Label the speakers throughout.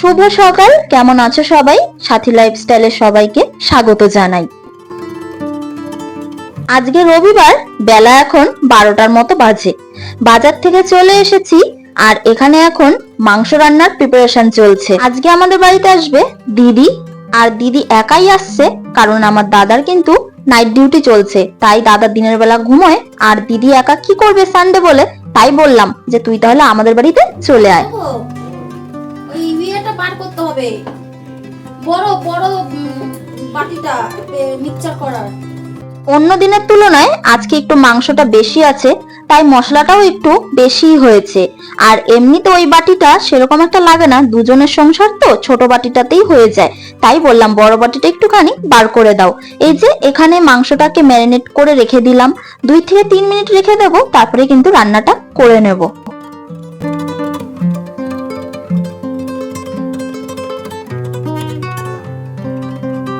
Speaker 1: শুভ সকাল, কেমন আছো সবাই? সাথী লাইফস্টাইলে সবাইকে স্বাগত জানাই। আজকে রবিবার, বেলা এখন 12টার মতো বাজে। বাজার থেকে চলে এসেছি আর এখানে এখন মাংস রান্নার প্রিপারেশন চলছে। আজকে আমাদের বাড়িতে আসবে দিদি, আর দিদি একাই আসছে কারণ আমার দাদার কিন্তু নাইট ডিউটি চলছে, তাই দাদা দিনের বেলা ঘুমোয় আর দিদি একা কি করবে সানডে বলে, তাই বললাম যে তুই তাহলে আমাদের বাড়িতে চলে আয়।
Speaker 2: ওই ইয়েটা বার করতে হবে, বড় বড় বাটিটা মিক্সচার করার।
Speaker 1: অন্য দিনের তুলনায় আজকে একটু মাংসটা বেশি আছে, তাই মশলাটাও একটু বেশি হয়েছে। আর এমনিতে ওই বাটিটা সেরকম একটা লাগে না, দুজনের সংসার তো ছোট বাটিটাতেই হয়ে যায়, তাই বললাম বড় বাটিটা একটুখানি বার করে দাও। এই যে এখানে মাংসটাকে ম্যারিনেট করে রেখে দিলাম, 2 থেকে 3 মিনিট রেখে দেবো, তারপরে কিন্তু রান্নাটা করে নেব।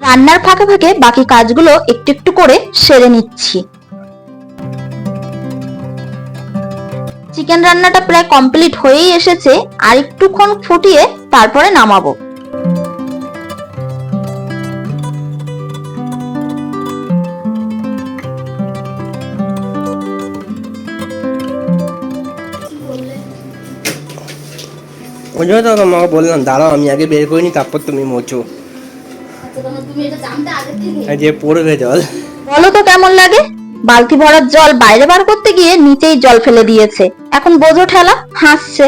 Speaker 1: রান্নার ফাঁকে ফাঁকে বাকি কাজগুলো একটু একটু করে সেরে নিচ্ছি। চিকেন রান্নাটা প্রায় কমপ্লিট হয়েই এসেছে, আর একটুক্ষণ ফুটিয়ে তারপরে নামাবো।
Speaker 3: ওই জন্য তো আমাকে বললাম দাঁড়াও আমি আগে বের করিনি তারপর তুমি মোচো। যে পড়বে জল।
Speaker 1: বলো তো কেমন লাগে? বালতি ভরার জল বাইরে বার করতে গিয়ে নিচেই জল ফেলে দিয়েছে, এখন বোঝো ঠেলা, হাসছে।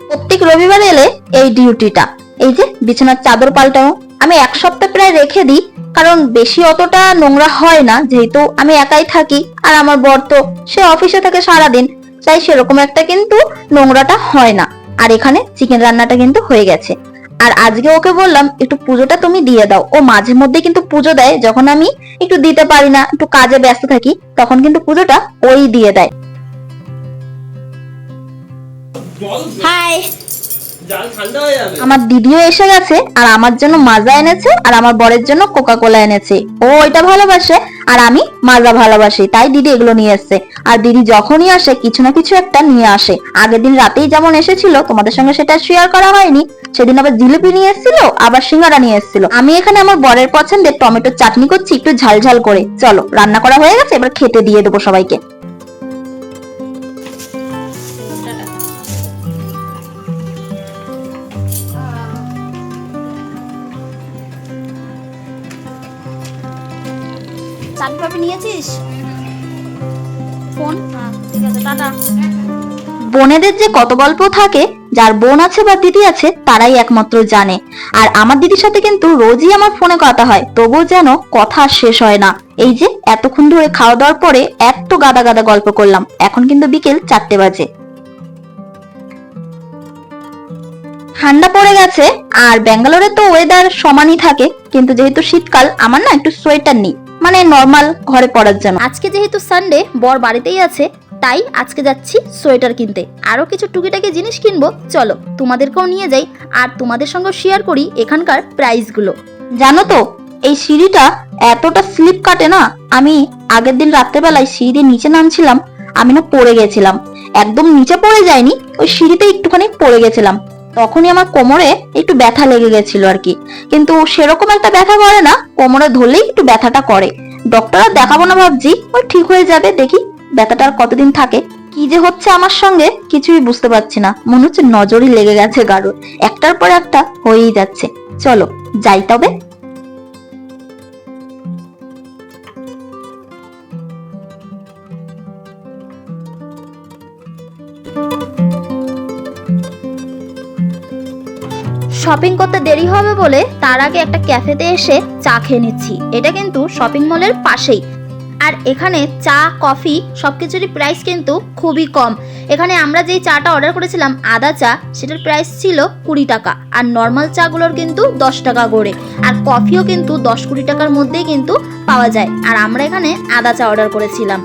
Speaker 1: প্রত্যেক রবিবার এলে এই ডিউটিটা। এই যে বিছানার চাদর পাল্টানো আমি 1 সপ্তাহ প্রায় রেখে দিই, কারণ বেশি অতটা নোংরা হয় না, যেহেতু আমি একাই থাকি আর আমার বর তো সে অফিসে থাকে সারাদিন, তাই সেরকম একটা কিন্তু নোংরাটা হয় না। আর এখানে চিকেন রান্নাটা কিন্তু হয়ে গেছে। আর আজকে ওকে বললাম একটু পুজোটা তুমি দিয়ে দাও, ও মাঝে মধ্যে কিন্তু পুজো দেয়, যখন আমি একটু দিতে পারি না, একটু কাজে ব্যস্ত থাকি, তখন কিন্তু পুজোটা ওই দিয়ে দেয়।
Speaker 2: হাই,
Speaker 1: আমার দিদিও এসে গেছে আর আমার জন্য মাজা এনেছে, আর আমার বরের জন্য কোকা কোলা এনেছে। ও এটা ভালোবাসে আর আমি মাজা ভালোবাসি, তাই দিদি এগুলো নিয়ে এসছে। আর দিদি যখনই আসে কিছু না কিছু একটা নিয়ে আসে। আগের দিন রাতেই যেমন এসেছিল, তোমাদের সঙ্গে সেটা শেয়ার করা হয়নি, সেদিন আবার জিলিপি নিয়ে এসেছিল, আবার সিঙ্গারা নিয়ে এসেছিল। আমি এখানে আমার বরের পছন্দের টমেটোর চাটনি করছি একটু ঝাল ঝাল করে। চলো, রান্না করা হয়ে গেছে, এবার খেতে দিয়ে দেবো সবাইকে।
Speaker 2: চাবি পাবি নিয়েছিস? ফোন? ঠিক আছে, টাটা।
Speaker 1: বোনেদের যে কত গল্প থাকে, যার বোন আছে বা দিদি আছে তারাই একমাত্র জানে। আর আমার দিদির সাথে কিন্তু রোজই আমার ফোনে কথা হয়, তবুও যেন কথা শেষ হয় না। এই যে এতক্ষণ ধরে খাওয়া দাওয়ার পরে এত গাদা গাদা গল্প করলাম, এখন কিন্তু বিকেল 4টে বাজে। ঠান্ডা পড়ে গেছে, আর ব্যাঙ্গালোরে তো ওয়েদার সমানই থাকে, কিন্তু যেহেতু শীতকাল আমার না একটু সোয়েটার নেই, মানে নরমাল ঘরে পরার জন্য। আজকে যেহেতু সানডে, বর বাড়িতেই আছে, তাই আজকে যাচ্ছি সোয়েটার কিনতে। আরো কিছু টুকিটাকি জিনিস কিনবো, চলো তোমাদেরকেও নিয়ে যাই আর তোমাদের সঙ্গে শেয়ার করি এখানকার প্রাইস গুলো। জানো তো এই সিঁড়িটা এতটা স্লিপ কাটে না, আমি আগের দিন রাত্রেবেলায় সিঁড়ি দিয়ে নিচে নামছিলাম, আমি না পড়ে গেছিলাম। একদম নিচে পড়ে যায়নি, ওই সিঁড়িতে একটুখানি পড়ে গেছিলাম, তখনই আমার কোমরে একটু ব্যথা লেগে গেছিল আর কি। কিন্তু সেরকম একটা ব্যথা করে না, কোমরে ধরলেই একটু ব্যথাটা করে। ডক্টর আর দেখাবো না ভাবছি, ওই ঠিক হয়ে যাবে, দেখি ব্যথাটা আর কতদিন থাকে। কি যে হচ্ছে আমার সঙ্গে কিছুই বুঝতে পারছি না, মনে হচ্ছে নজরই লেগে গেছে গাড়োর, একটার পর একটা হয়েই যাচ্ছে। চলো যাই তবে। শপিং করতে দেরি হবে বলে তার আগে একটা ক্যাফেতে এসে চা খেয়ে নিচ্ছি। এটা কিন্তু শপিং মলের পাশেই, আর এখানে চা কফি সবকিছুরই প্রাইস কিন্তু খুবই কম। এখানে আমরা যেই চাটা অর্ডার করেছিলাম আদা চা, সেটার প্রাইস ছিল 20 টাকা, আর নর্মাল চাগুলোর কিন্তু 10 টাকা করে, আর কফিও কিন্তু 10-20 টাকার মধ্যেই কিন্তু পাওয়া যায়। আর আমরা এখানে আদা চা অর্ডার করেছিলাম।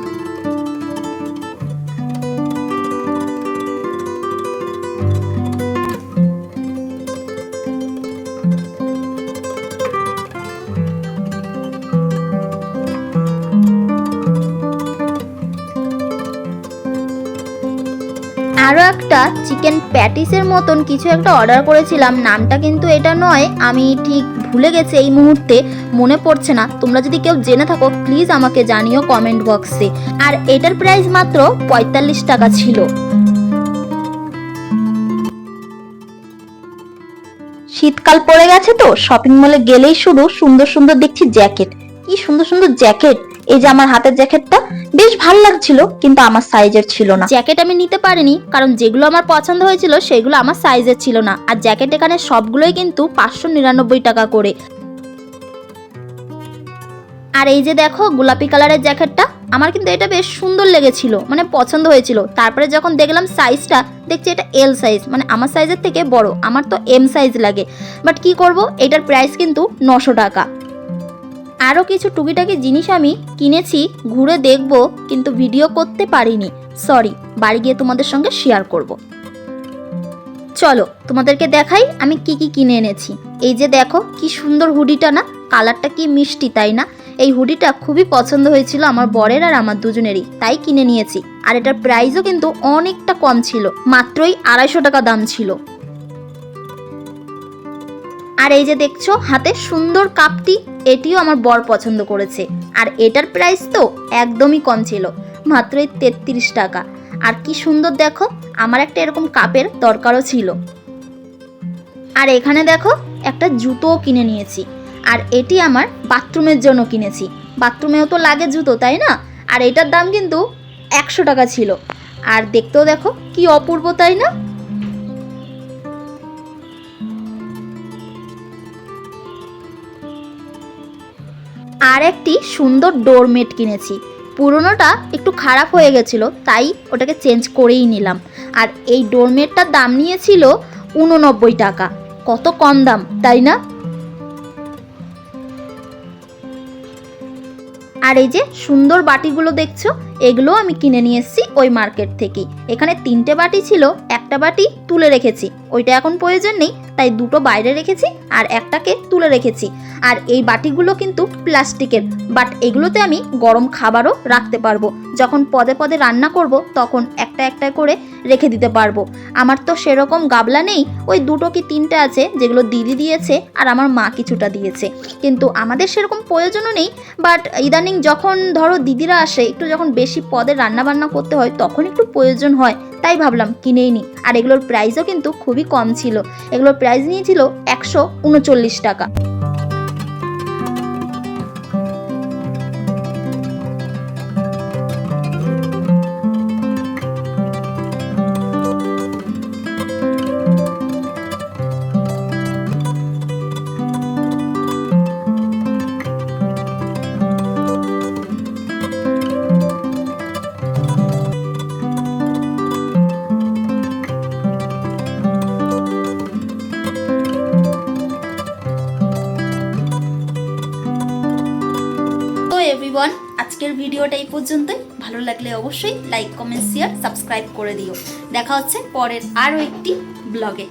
Speaker 1: আরও একটা চিকেন প্যাটিসের মতন কিছু একটা অর্ডার করেছিলাম, নামটা কিন্তু এটা নয়, আমি ঠিক ভুলে গেছি এই মুহূর্তে, মনে পড়ছে না। তোমরা যদি কেউ জেনে থাকো প্লিজ আমাকে জানিও কমেন্ট বক্সে। আর এটার প্রাইস মাত্র 45 টাকা ছিল। শীতকাল পড়ে গেছে তো শপিং মলে গেলেই শুধু সুন্দর সুন্দর দেখছি জ্যাকেট, কি সুন্দর সুন্দর জ্যাকেট। এই যে আমার হাতের জ্যাকেটটা বেশ ভালো লাগছিল, কিন্তু আমার সাইজের ছিল না। জ্যাকেট আমি নিতে পারিনি কারণ যেগুলো আমার পছন্দ হয়েছিল সেগুলো আমার সাইজের ছিল না। আর জ্যাকেট এখানে সবগুলোই কিন্তু 599 টাকা করে। আর এই যে দেখো গোলাপি কালারের জ্যাকেটটা, আমার কিন্তু এটা বেশ সুন্দর লেগেছিল, মানে পছন্দ হয়েছিল। তারপরে যখন দেখলাম সাইজটা, দেখছি এটা এল সাইজ, মানে আমার সাইজের থেকে বড়, আমার তো এম সাইজ লাগে। বাট কি করব, এটার প্রাইস কিন্তু 900 টাকা। আরও কিছু টুকিটাকি জিনিস আমি কিনেছি, ঘুরে দেখব, কিন্তু ভিডিও করতে পারিনি, সরি। বাড়ি গিয়ে তোমাদের সঙ্গে শেয়ার করব। চলো তোমাদেরকে দেখাই আমি কি কি কিনে এনেছি। এই যে দেখো কি সুন্দর হুডিটা না, কালারটা কি মিষ্টি তাই না। এই হুডিটা খুবই পছন্দ হয়েছিল আমার বরের আর আমার দুজনেরই, তাই কিনে নিয়েছি। আর এটার প্রাইসও কিন্তু অনেকটা কম ছিল, মাত্রই 250 টাকা দাম ছিল। আর এই যে দেখছো হাতে সুন্দর কাপটি, এটিও আমার বর পছন্দ করেছে। আর এটার প্রাইস তো একদমই কম ছিল, মাত্রই 33 টাকা। আর কি সুন্দর দেখো, আমার একটা এরকম কাপের দরকারও ছিল। আর এখানে দেখো একটা জুতোও কিনে নিয়েছি, আর এটি আমার বাথরুমের জন্য কিনেছি। বাথরুমেও তো লাগে জুতো তাই না। আর এটার দাম কিন্তু 100 টাকা ছিল। আর দেখতেও দেখো কি অপূর্ব তাই না। আর একটি সুন্দর ডোরমেট কিনেছি, পুরনোটা একটু খারাপ হয়ে গেছিল তাই ওটাকে চেঞ্জ করেই নিলাম। আর এই ডোরমেটটার দাম নিয়েছিল 89 টাকা, কত কম দাম তাই না। আর এই যে সুন্দর বাটিগুলো দেখছো, এগুলো আমি কিনে নিয়ে এসেছি ওই মার্কেট থেকেই। এখানে 3টে বাটি ছিল, একটা বাটি তুলে রেখেছি, ওইটা এখন প্রয়োজন নেই, তাই 2টো বাইরে রেখেছি আর একটাকে তুলে রেখেছি। আর এই বাটিগুলো কিন্তু প্লাস্টিকের, বাট এগুলোতে আমি গরম খাবারও রাখতে পারবো, যখন পদে পদে রান্না করব তখন একটা একটা করে রেখে দিতে পারবো। আমার তো সেরকম গাবলা নেই, ওই 2টো কি 3টে আছে যেগুলো দিদি দিয়েছে আর আমার মা কিছুটা দিয়েছে, কিন্তু আমাদের সেরকম প্রয়োজনও নেই। বাট ইদানিং যখন ধরো দিদিরা আসে, একটু যখন বেশি পদে রান্না বান্না করতে হয় তখন একটু প্রয়োজন হয়, তাই ভাবলাম কিনেই নি। আর এগুলোর প্রাইসও কিন্তু খুবই কম ছিল, এগুলোর প্রাইস নিয়েছিল 139 টাকা। এভরিওয়ান, আজকের ভিডিওটা এই পর্যন্তই। ভালো লাগলে অবশ্যই লাইক, কমেন্ট, শেয়ার, সাবস্ক্রাইব করে দিও। দেখা হচ্ছে পরের আরও একটি ব্লগে।